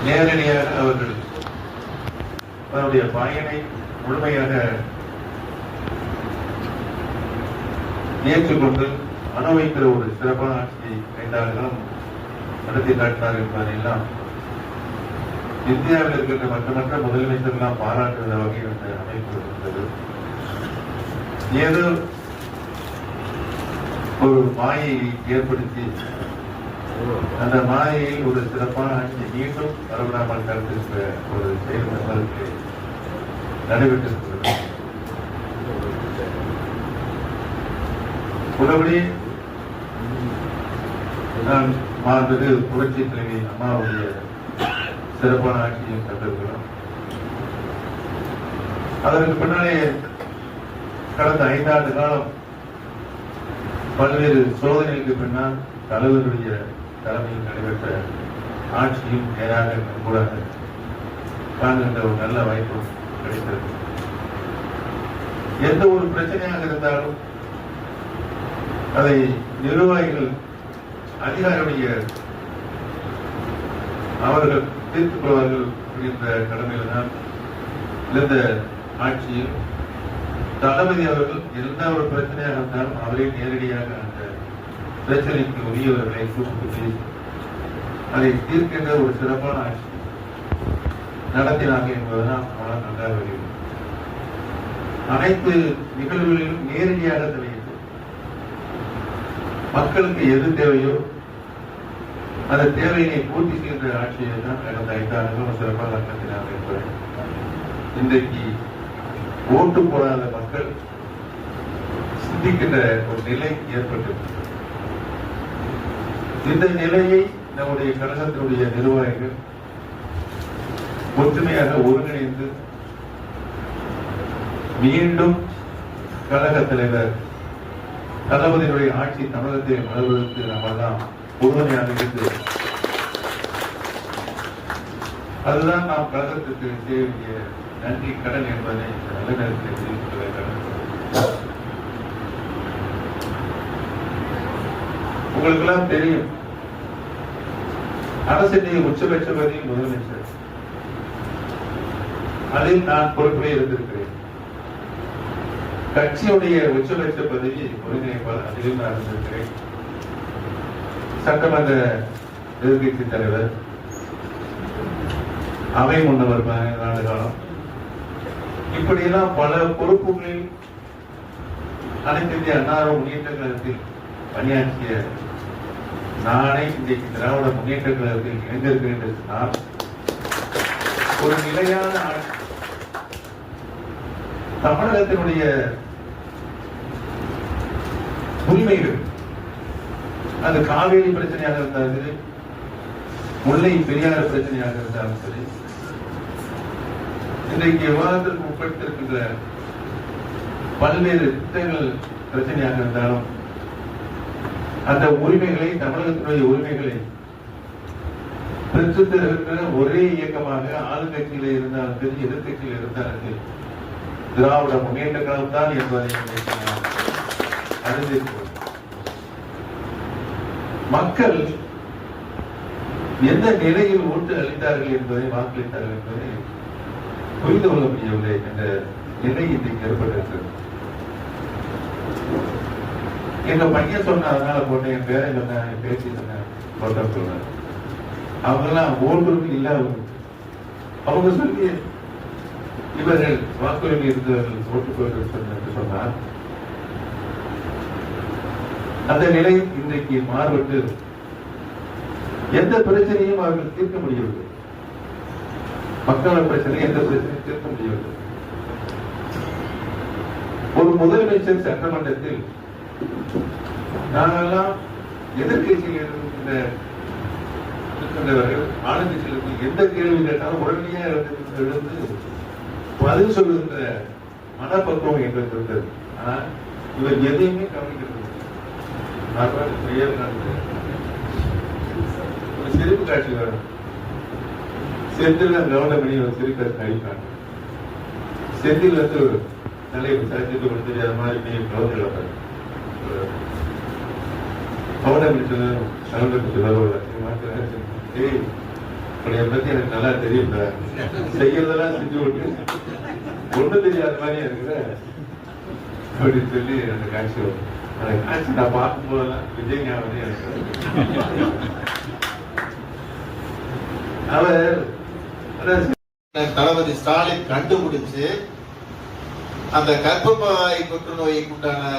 நேரடியாக அவர்கள் தன்னுடைய பயனை முழுமையாக ஏற்றுக்கொண்டு அனுபவிக்கிற ஒரு சிறப்பான ஆட்சியை 5 ஆண்டுகளும் நடத்தி காட்டினார் என்பதையெல்லாம் இந்தியாவில் இருக்கின்ற மற்ற முதலமைச்சர்கள்லாம் பாராட்டுகிற வகையில் இந்த அமைப்பு இருந்தது. ஏதோ ஒரு மாயை ஏற்படுத்தி அந்த மாயையில் ஒரு சிறப்பான ஆட்சி மீண்டும் வரவிடாமல் தடுத்திருக்கிற ஒரு செயல் மக்களுக்கு நடைபெற்றிருக்கிறது. உள்ளபடி நான் மாண்பது புரட்சி தலைவி அம்மாவுடைய சிறப்பான ஆட்சியும் கண்டிருக்கிறோம். அதற்கு பின்னாலே கடந்த 5 ஆண்டு காலம் பல்வேறு சோதனைகளுக்கு பின்னால் தலைவருடைய தலைமையில் நடைபெற்ற ஆட்சியும் நேராக கூட காண்கின்ற ஒரு நல்ல வாய்ப்பு கிடைத்தது. எந்த ஒரு பிரச்சனையாக இருந்தாலும் அதை நிர்வாகிகள் அதிகாரியுடைய அவர்கள் தீர்த்துக் கொள்வார்கள் என்ற கடமையில் தான் இருந்த ஆட்சியில் தளபதி அவர்கள் எந்த ஒரு பிரச்சனையாக இருந்தாலும் அவரே நேரடியாக அந்த பிரச்சனைக்கு உரியவர்களை கூப்பிட்டு பேசி அதை தீர்க்கின்ற ஒரு சிறப்பான ஆட்சி நடத்தினார்கள் என்பதுதான் நம்மளால் நன்றாக வருகிறது. அனைத்து நிகழ்வுகளிலும் நேரடியாக தலையிட்டு மக்களுக்கு எது தேவையோ அந்த தேவையினை பூர்த்தி செய்கின்ற ஆட்சியை தான் கடந்த 5 ஆண்டுகளும் சிறப்பாக நடத்தினார்கள் என்பது இன்றைக்கு ஓட்டு போடாத மக்கள் சிந்திக்கின்ற ஒரு நிலை ஏற்பட்டது. இந்த நிலையை நம்முடைய கழகத்தினுடைய நிர்வாகிகள் ஒற்றுமையாக ஒருங்கிணைந்து மீண்டும் கழக தலைவர் தளபதியினுடைய ஆட்சி தமிழகத்தை மலர்வதற்கு நம்மெல்லாம் உறுதுணையாக இருந்து அதுதான் நாம் கழகத்திற்கு செய்ய வேண்டிய நன்றி கடன் என்பதை நல்ல நேரத்தில் தெரிவித்துக் கொள்ள வேண்டும். உங்களுக்கெல்லாம் தெரியும், அரசினுடைய உச்சபட்ச பதவி முதலமைச்சர், அதில் நான் பொறுப்பிலே இருந்திருக்கிறேன். கட்சியுடைய உச்சபட்ச பதவி ஒருங்கிணைப்பாளர், அதிலும் நான் இருந்திருக்கிறேன். சட்டமன்ற எதிர்கட்சி தலைவர், அவை முன்னவர் 15 ஆண்டு காலம், இப்படியெல்லாம் பல பொறுப்புகளில் அனைத்து இந்திய அண்ணா முன்னேற்ற கழகத்தில் பணியாற்றிய நானே இன்றைக்கு திராவிட முன்னேற்ற கழகத்தில் இணைந்திருக்கிறேன் என்று சொன்னால் ஒரு நிலையான தமிழகத்தினுடைய உரிமைகள், அது காவேரி பிரச்சனையாக இருந்தாலும் சரி, முல்லை பெரியார் பிரச்சனையாக இருந்தாலும் சரி, இன்றைக்கு விவாதத்திற்கு உட்படுத்திருக்கின்ற பல்வேறு திட்டங்கள் பிரச்சனையாக இருந்தாலும் அந்த உரிமைகளை, தமிழகத்தினுடைய உரிமைகளை பெற்று தருகின்ற ஒரே இயக்கமாக ஆளுங்கட்சியில இருந்தாலும் சரி, எதிர்கட்சியில் இருந்தாலும் சரி, திராவிட முன்னேற்ற கழகம் தான் என்பதை அறிந்திருக்கிறோம். மக்கள் எந்த நிலையில் ஓட்டு அளித்தார்கள் என்பதை, வாக்களித்தார்கள் என்பதை புரிந்து கொள்ள முடியவில்லை என்ற நிலை இன்றைக்கு ஏற்பட்டிருக்கிறது. எங்க பையன் சொன்ன, அதனால போட்டேன், என் பேரை சொன்ன, என் பேச்சு சொன்ன, போட்டா சொல்றேன். அவங்கெல்லாம் ஓட்டுரிமை இல்லாதவங்க. அவங்க சொல்லி இவர்கள் வாக்குரிமை இருந்தவர்கள் ஓட்டு போட்டு சொன்னார். அந்த நிலை இன்றைக்கு மாறுபட்டு எந்த பிரச்சனையும் அவர்கள் தீர்க்க முடியவில்லை. மக்கள் பிரச்சனை, எந்த பிரச்சனையும் தீர்க்க முடியவில்லை. ஒரு முதலமைச்சர் சட்டமன்றத்தில் நாங்கெல்லாம் எதிர்கட்சியில் இருக்கின்றவர்கள் ஆளுங்கட்சியில் எந்த கேள்வி கேட்டாலும் உடனடியாக எழுந்து பதில் சொல்லுகின்ற மனப்பக்குவம் எங்களுக்கு இருந்தது. ஆனால் இவர் எதையுமே கவனிக்கிறது. ஒரு சிரிப்பு காட்சி வரும். செந்தில் கவர்னமணி ஒரு சிரிப்பு அழிப்பாங்க. செந்தில் வந்து ஒரு தலையை விசாரிச்சுட்டு கொடுத்து அது மாதிரி கவர்னர் கவர்னர் உன்னைய பத்தி எனக்கு நல்லா தெரியும், செய்யறதெல்லாம் செஞ்சு விட்டு ஒண்ணு தெரியாத மாதிரி இருக்கிற அப்படின்னு சொல்லி அந்த காட்சி வரும். அந்த காட்சி நான் பார்க்கும் போதெல்லாம் விஜய் ஞாபகம் எனக்கு. அவர் தளபதி ஸ்டாலின் கண்டுபிடிச்சு அந்த கர்ப்பப்பை புற்றுநோய்க்கு உண்டான